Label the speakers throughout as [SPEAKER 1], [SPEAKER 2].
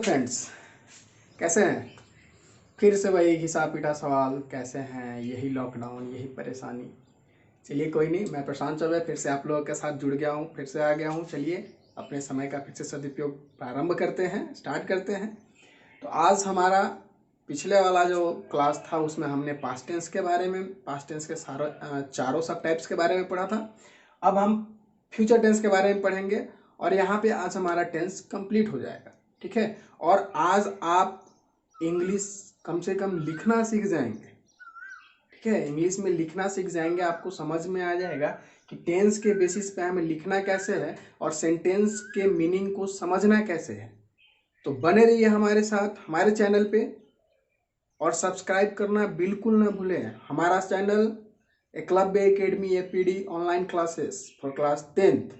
[SPEAKER 1] Friends, कैसे हैं। फिर से वही घिसा पीटा सवाल, कैसे हैं, यही लॉकडाउन, यही परेशानी। चलिए कोई नहीं, मैं प्रशांत चौबे फिर से आप लोगों के साथ जुड़ गया हूँ, फिर से आ गया हूँ। चलिए अपने समय का फिर से सदुपयोग प्रारंभ करते हैं, स्टार्ट करते हैं। तो आज हमारा पिछले वाला जो क्लास था उसमें हमने पास्ट टेंस के बारे में, पास्ट टेंस के चारों सब टाइप्स के बारे में पढ़ा था। अब हम फ्यूचर टेंस के बारे में पढ़ेंगे और यहाँ पे आज हमारा टेंस कंप्लीट हो जाएगा। ठीक है, और आज आप इंग्लिश कम से कम लिखना सीख जाएंगे। ठीक है, इंग्लिश में लिखना सीख जाएंगे, आपको समझ में आ जाएगा कि टेंस के बेसिस पे हमें लिखना कैसे है और सेंटेंस के मीनिंग को समझना कैसे है। तो बने रहिए हमारे साथ हमारे चैनल पे और सब्सक्राइब करना बिल्कुल ना भूलें। हमारा channel Eklavya academy APD online classes for class 10th।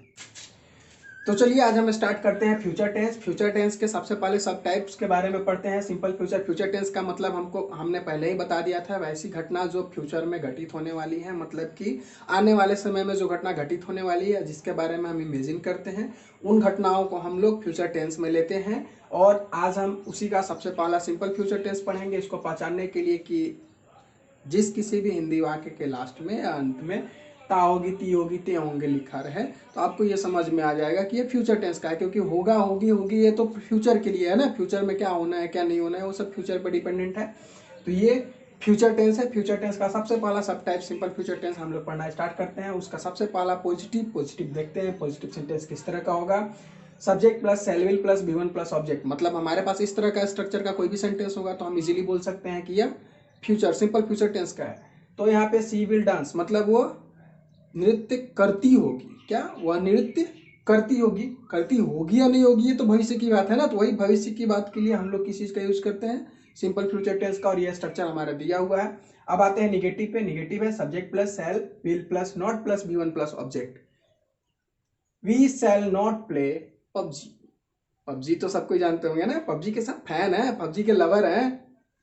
[SPEAKER 1] तो चलिए आज हम स्टार्ट करते हैं फ्यूचर टेंस। फ्यूचर टेंस के सबसे पहले सब टाइप्स के बारे में पढ़ते हैं। सिंपल फ्यूचर, फ्यूचर टेंस का मतलब हमने पहले ही बता दिया था, वैसी घटना जो फ्यूचर में घटित होने वाली है, मतलब कि आने वाले समय में जो घटना घटित होने वाली है जिसके बारे में हम इमेजिन करते हैं, उन घटनाओं को हम लोग फ्यूचर टेंस में लेते हैं। और आज हम उसी का सबसे पहला सिंपल फ्यूचर टेंस पढ़ेंगे, इसको पहचानने के लिए कि जिस किसी भी हिंदी वाक्य के लास्ट में या अंत में ता होगी, ती होगी, ते होंगे लिखा रहे तो आपको ये समझ में आ जाएगा कि ये फ्यूचर टेंस का है, क्योंकि होगा, होगी, होगी ये तो फ्यूचर के लिए है ना। फ्यूचर में क्या होना है क्या नहीं होना है वो सब फ्यूचर पर डिपेंडेंट है। तो ये फ्यूचर टेंस है। फ्यूचर टेंस का सबसे पहला सब टाइप सिंपल फ्यूचर टेंस हम लोग पढ़ना स्टार्ट करते हैं। उसका सबसे पहला पॉजिटिव, पॉजिटिव देखते हैं पॉजिटिव सेंटेंस किस तरह का होगा। Subject plus shall will plus V one plus object, मतलब हमारे पास इस तरह का स्ट्रक्चर का कोई भी सेंटेंस होगा तो हम इजीली बोल सकते हैं कि यह फ्यूचर सिंपल फ्यूचर टेंस का है। तो यहाँ पे सी विल डांस, मतलब वो नृत्य करती होगी। क्या वह नृत्य करती होगी, करती होगी या नहीं होगी ये तो भविष्य की बात है ना। तो वही भविष्य की बात के लिए हम लोग किस चीज का यूज करते हैं, सिंपल फ्यूचर टेंस का, और ये स्ट्रक्चर हमारा दिया हुआ है। अब आते हैं निगेटिव पे। निगेटिव है subject plus shall will plus not plus V one plus object. We shall not play PUBG. PUBG तो सब कोई जानते होंगे ना, पबजी के सब फैन है, पबजी के लवर हैं।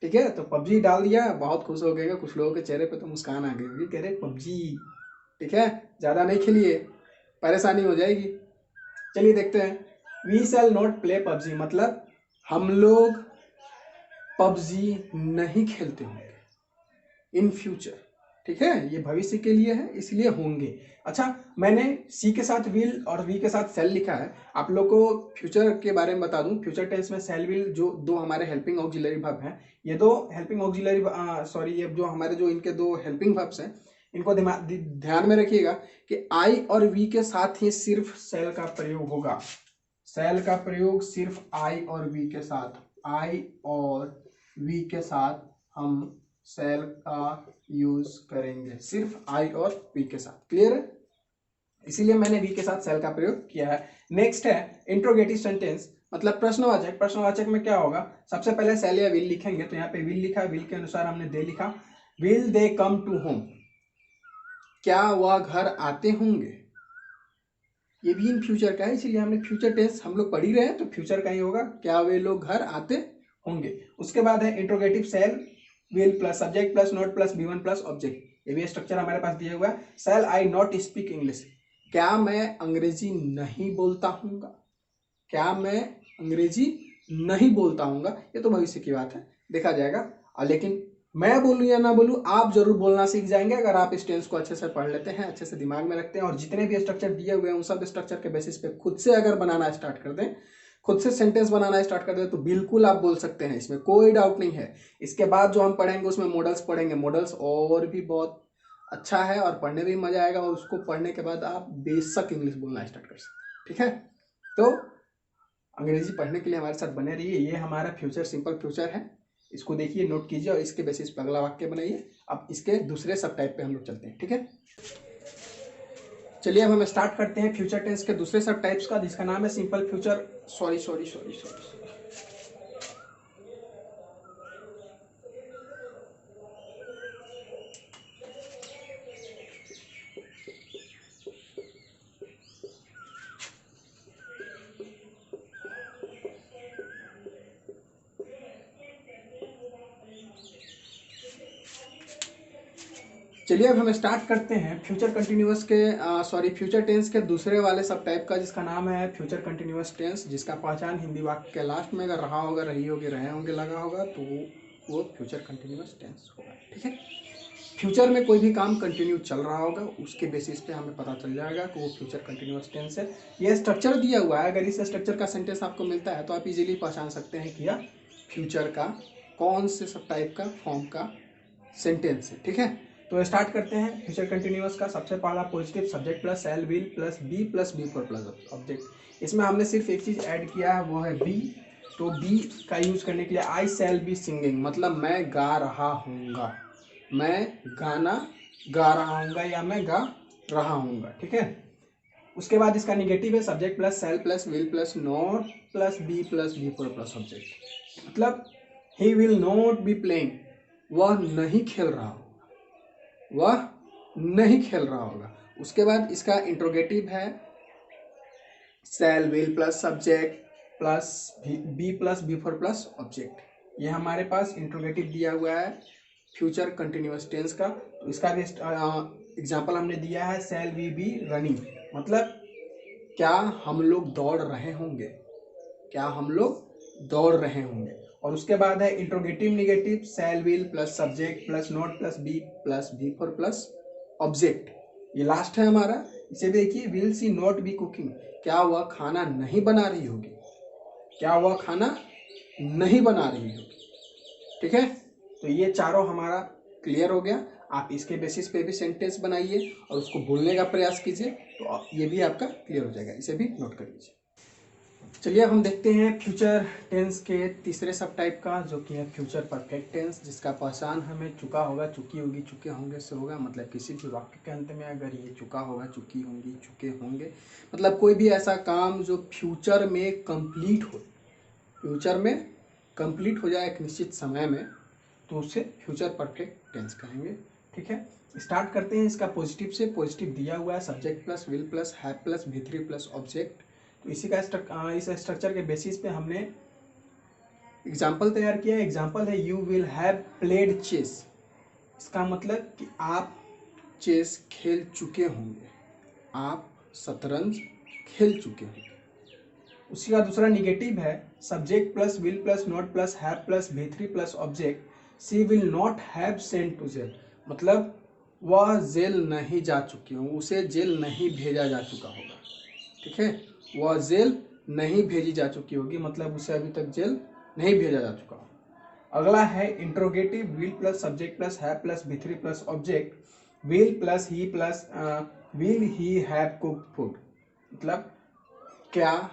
[SPEAKER 1] ठीक है, तो पबजी डाल दिया, बहुत खुश हो गए, कुछ लोगों के चेहरे पे तो मुस्कान आ गई होगी, कह रहे पबजी। ठीक है, ज्यादा नहीं खेलिए, परेशानी हो जाएगी। चलिए देखते हैं। We shall not play PUBG, मतलब हम लोग पबजी नहीं खेलते होंगे इन फ्यूचर। ठीक है, ये भविष्य के लिए है इसलिए होंगे। अच्छा, मैंने सी के साथ विल और वी के साथ सेल लिखा है। आप लोग को फ्यूचर के बारे में बता दूं, फ्यूचर टेंस में सेल विल जो दो हमारे हेल्पिंग ऑक्सिलरी वर्ब हैं, ये दो हेल्पिंग ऑक्सिलरी सॉरी ये जो हमारे जो इनके दो हेल्पिंग वर्ब्स हैं, इनको ध्यान में रखिएगा कि आई और वी के साथ ही सिर्फ सेल का प्रयोग होगा। सेल का प्रयोग सिर्फ आई और वी के साथ, आई और वी के साथ हम सेल का यूज करेंगे, सिर्फ आई और वी के साथ। क्लियर है, इसीलिए मैंने वी के साथ सेल का प्रयोग किया है। नेक्स्ट है इंट्रोगेटिव सेंटेंस, मतलब प्रश्नवाचक। प्रश्नवाचक में क्या होगा, सबसे पहले सेल या विल लिखेंगे, तो यहाँ पे विल लिखा, विल के अनुसार हमने दे लिखा। Will they come to home, क्या वह घर आते होंगे। ये भी इन फ्यूचर का है, इसीलिए हमने फ्यूचर टेंस हम लोग पढ़ ही रहे हैं तो फ्यूचर का ही होगा, क्या वे लोग घर आते होंगे। उसके बाद है interrogative shall will plus subject plus not plus V one plus object. ये भी स्ट्रक्चर हमारे पास दिया हुआ है। Shall I not speak English, क्या मैं अंग्रेजी नहीं बोलता हूँगा, क्या मैं अंग्रेजी नहीं बोलता हूँगा, ये तो भविष्य की बात है, देखा जाएगा। लेकिन मैं बोलूँ या ना बोलूँ आप जरूर बोलना सीख जाएंगे अगर आप इस टेंस को अच्छे से पढ़ लेते हैं, अच्छे से दिमाग में रखते हैं, और जितने भी स्ट्रक्चर दिए हुए हैं उन सब स्ट्रक्चर के बेसिस पे खुद से अगर बनाना स्टार्ट कर दें, खुद से सेंटेंस बनाना स्टार्ट कर दें, तो बिल्कुल आप बोल सकते हैं, इसमें कोई डाउट नहीं है। इसके बाद जो हम पढ़ेंगे उसमें मॉडल्स पढ़ेंगे, मॉडल्स और भी बहुत अच्छा है और पढ़ने में भी मजा आएगा, और उसको पढ़ने के बाद आप बेशक इंग्लिश बोलना स्टार्ट कर सकते हैं। ठीक है, तो अंग्रेजी पढ़ने के लिए हमारे साथ बने रहिए। ये हमारा फ्यूचर सिंपल फ्यूचर है, इसको देखिए, नोट कीजिए और इसके बेसिस पर अगला वाक्य बनाइए। अब इसके दूसरे सब टाइप पे हम लोग चलते हैं। ठीक है, चलिए अब हम स्टार्ट करते हैं फ्यूचर टेंस के दूसरे सब टाइप्स का, जिसका नाम है simple future, sorry sorry sorry sorry चलिए अब हम स्टार्ट करते हैं फ्यूचर कंटिन्यूअस के फ्यूचर टेंस के दूसरे वाले सब टाइप का, जिसका नाम है फ्यूचर कंटिन्यूअस टेंस, जिसका पहचान हिंदी वाक्य के लास्ट में अगर रहा होगा, रही होगी, रहे होंगे लगा होगा तो वो फ्यूचर कंटिन्यूअस टेंस होगा। ठीक है, फ्यूचर में कोई भी काम कंटिन्यू चल रहा होगा, उसके बेसिस पे हमें पता चल जाएगा कि वो फ्यूचर कंटिन्यूअस टेंस है। ये स्ट्रक्चर दिया हुआ है, अगर इस स्ट्रक्चर का सेंटेंस आपको मिलता है तो आप इजीली पहचान सकते हैं कि यह फ्यूचर का कौन से सब टाइप का फॉर्म का सेंटेंस है। ठीक है, तो स्टार्ट करते हैं फ्यूचर कंटिन्यूअस का। सबसे पहला positive subject plus shall will plus V four plus object. इसमें हमने सिर्फ एक चीज़ ऐड किया है, वो है बी। तो बी का यूज करने के लिए आई शैल बी सिंगिंग, मतलब मैं गा रहा हूँगा, मैं गाना गा रहा हूँगा या मैं गा रहा हूँगा। ठीक है, उसके बाद इसका निगेटिव है subject plus shall plus will plus not plus V four plus object. मतलब he will not be playing, वह नहीं खेल रहा होगा, वह नहीं खेल रहा होगा। उसके बाद इसका इंट्रोगेटिव है shall will plus subject plus V four plus object. ये हमारे पास इंट्रोगेटिव दिया हुआ है फ्यूचर कंटिन्यूअस टेंस का। तो इसका एग्जाम्पल हमने दिया है शैल वी बी रनिंग, मतलब क्या हम लोग दौड़ रहे होंगे, क्या हम लोग दौड़ रहे होंगे। और उसके बाद है interrogative negative shall will plus subject plus not plus V four plus object. ये लास्ट है हमारा, इसे देखिए will she not be cooking, क्या वह खाना नहीं बना रही होगी, क्या वह खाना नहीं बना रही होगी। ठीक है, तो ये चारों हमारा क्लियर हो गया। आप इसके बेसिस पे भी सेंटेंस बनाइए और उसको बोलने का प्रयास कीजिए, तो ये भी आपका क्लियर हो जाएगा। इसे भी नोट कर लीजिए। चलिए अब हम देखते हैं फ्यूचर टेंस के तीसरे सब टाइप का, जो कि है फ्यूचर परफेक्ट टेंस, जिसका पहचान हमें चुका होगा, चुकी होगी, चुके होंगे से होगा। मतलब किसी भी वाक्य के अंत में अगर ये चुका होगा, चुकी होंगी, चुके होंगे, मतलब कोई भी ऐसा काम जो फ्यूचर में कंप्लीट हो, फ्यूचर में कंप्लीट हो जाए एक निश्चित समय में, तो उसे फ्यूचर परफेक्ट टेंस कहेंगे। ठीक है, स्टार्ट करते हैं इसका पॉजिटिव से। पॉजिटिव दिया हुआ है subject plus will plus have plus V three plus object. तो इसी का इस स्ट्रक्चर के बेसिस पे हमने एग्जाम्पल तैयार किया है। एग्जाम्पल है you will have played chess, इसका मतलब कि आप चेस खेल चुके होंगे, आप शतरंज खेल चुके होंगे। उसी का दूसरा निगेटिव है subject plus will plus not plus have plus V three plus object. She will not have sent to jail, मतलब वह जेल नहीं जा चुकी हूँ, उसे जेल नहीं भेजा जा चुका होगा। ठीक है, वह जेल नहीं भेजी जा चुकी होगी, मतलब उसे अभी तक जेल नहीं भेजा जा चुका हो। अगला है interrogative will plus subject plus have plus V three plus object. Will he have cooked food, मतलब क्या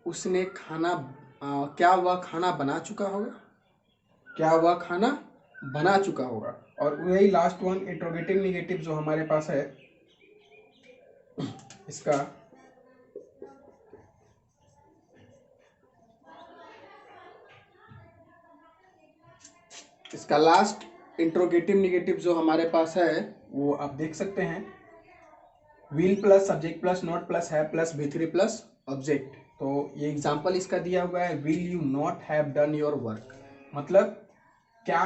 [SPEAKER 1] उसने खाना क्या वह खाना बना चुका होगा, क्या वह खाना बना चुका होगा। और वही लास्ट वन इंट्रोगेटिव निगेटिव जो हमारे पास है, इसका लास्ट इंट्रोगेटिव निगेटिव जो हमारे पास है, वो आप देख सकते हैं will plus subject plus not plus have plus V three plus object. तो ये एग्जाम्पल इसका दिया हुआ है will you not have done your work, मतलब क्या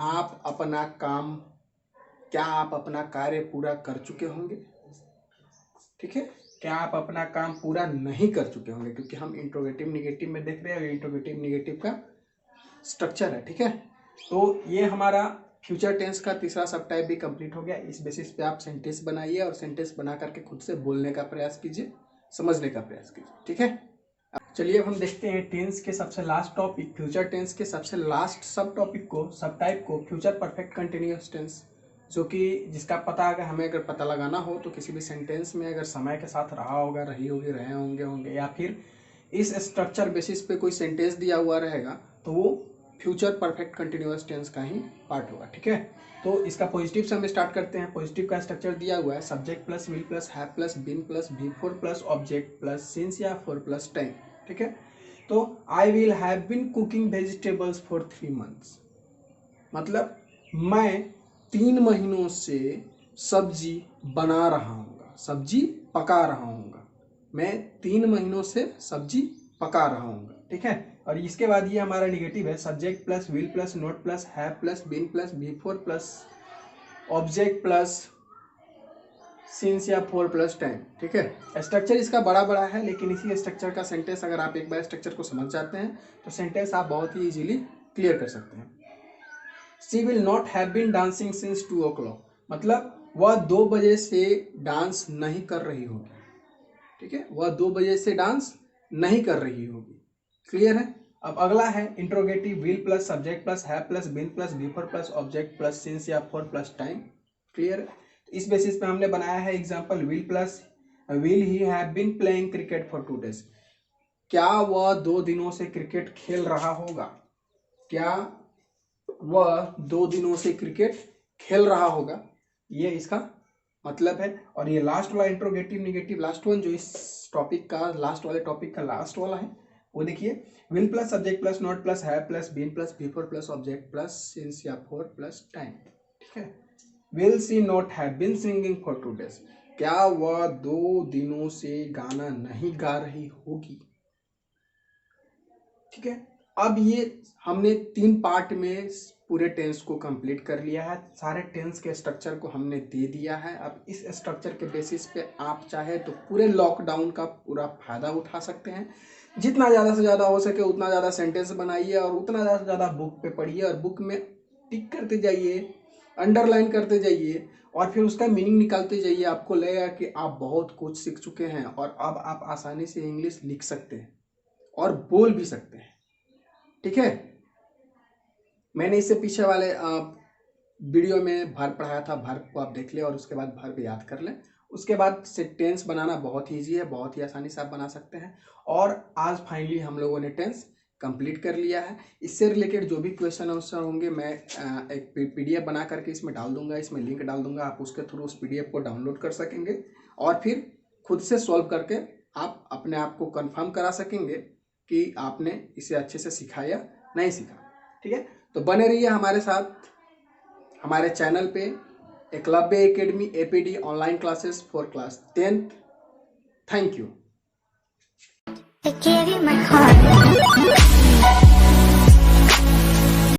[SPEAKER 1] आप अपना कार्य पूरा कर चुके होंगे। ठीक है, क्या आप अपना काम पूरा नहीं कर चुके होंगे, क्योंकि हम इंट्रोगेटिव निगेटिव में देख रहे हैं, इंट्रोगेटिव निगेटिव का स्ट्रक्चर है। ठीक है, तो ये हमारा फ्यूचर टेंस का तीसरा सब टाइप भी कंप्लीट हो गया। इस बेसिस पे आप सेंटेंस बनाइए और सेंटेंस बना करके खुद से बोलने का प्रयास कीजिए, समझने का प्रयास कीजिए। ठीक है, चलिए अब हम देखते हैं टेंस के सबसे लास्ट टॉपिक, फ्यूचर टेंस के सबसे लास्ट सब टॉपिक को, सब टाइप को, फ्यूचर परफेक्ट कंटिन्यूअस टेंस, जो कि जिसका पता अगर पता लगाना हो तो किसी भी सेंटेंस में अगर समय के साथ रहा होगा, रही होगी, रहे होंगे या फिर इस स्ट्रक्चर बेसिस पे कोई सेंटेंस दिया हुआ रहेगा, तो वो फ्यूचर परफेक्ट कंटिन्यूअस टेंस का ही पार्ट होगा। ठीक है, तो इसका पॉजिटिव से हम स्टार्ट करते हैं। पॉजिटिव का स्ट्रक्चर दिया हुआ है subject plus will plus have plus been plus V four plus object plus since या फोर प्लस टाइम। ठीक है, तो I will have been cooking vegetables for 3 months, मतलब मैं 3 महीनों से सब्जी बना रहा हूँगा, सब्जी पका रहा हूँगा, मैं 3 महीनों से सब्जी पका रहा हूँगा। ठीक है, और इसके बाद ये हमारा निगेटिव है subject plus will plus not plus have plus been plus V four plus object plus since या फॉर प्लस टाइम। ठीक है, स्ट्रक्चर इसका बड़ा बड़ा है, लेकिन इसी स्ट्रक्चर का सेंटेंस अगर आप एक बार स्ट्रक्चर को समझ जाते हैं तो सेंटेंस आप बहुत ही इजीली क्लियर कर सकते हैं। She will not have been dancing since 2 o'clock, मतलब वह 2 बजे से डांस नहीं कर रही होगी। ठीक है, वह 2 बजे से डांस नहीं कर रही होगी। क्लियर है। अब अगला है interrogative, will plus subject plus have plus been plus V four plus object plus since या फॉर प्लस टाइम। क्लियर है। इस बेसिस पे हमने बनाया है example, will plus will he have been playing cricket for 2 days, क्या वह 2 दिनों से क्रिकेट खेल रहा होगा, क्या वह 2 दिनों से क्रिकेट खेल रहा होगा, ये इसका मतलब है। और ये लास्ट वाला इंट्रोगेटिव नेगेटिव लास्ट वन जो इस टॉपिक का लास्ट वाले टॉपिक का लास्ट वाला है, वो देखिए, will plus subject plus not plus have plus been plus V four plus object plus since या फॉर प्लस टाइम। ठीक है, will she not have been singing for 2 days, क्या वह 2 दिनों से गाना नहीं गा रही होगी। ठीक है, अब ये हमने 3 पार्ट में पूरे टेंस को कंप्लीट कर लिया है, सारे टेंस के स्ट्रक्चर को हमने दे दिया है। अब इस स्ट्रक्चर के बेसिस पे आप चाहे तो पूरे लॉकडाउन का पूरा फायदा उठा सकते हैं। जितना ज़्यादा से ज़्यादा हो सके उतना ज़्यादा सेंटेंस बनाइए और उतना ज़्यादा से ज़्यादा बुक पे पढ़िए और बुक में टिक करते जाइए, अंडरलाइन करते जाइए और फिर उसका मीनिंग निकालते जाइए। आपको लगेगा कि आप बहुत कुछ सीख चुके हैं और अब आप आसानी से इंग्लिश लिख सकते हैं और बोल भी सकते हैं। ठीक है, मैंने इससे पीछे वाले वीडियो में वर्ब पढ़ाया था, वर्ब को आप देख लें और उसके बाद वर्ब याद कर लें। उसके बाद से टेंस बनाना बहुत ईजी है, बहुत ही आसानी से आप बना सकते हैं। और आज फाइनली हम लोगों ने टेंस कंप्लीट कर लिया है। इससे रिलेटेड जो भी क्वेश्चन आंसर होंगे मैं एक PDF बना करके इसमें डाल दूंगा, इसमें लिंक डाल दूंगा, आप उसके थ्रू उस PDF को डाउनलोड कर सकेंगे और फिर खुद से सॉल्व करके आप अपने आप को कंफर्म करा सकेंगे कि आपने इसे अच्छे से सीखा या नहीं सीखा। ठीक है, तो बने रहिए हमारे साथ हमारे चैनल पे Eklavya academy APD online classes for class 10th। Thank you.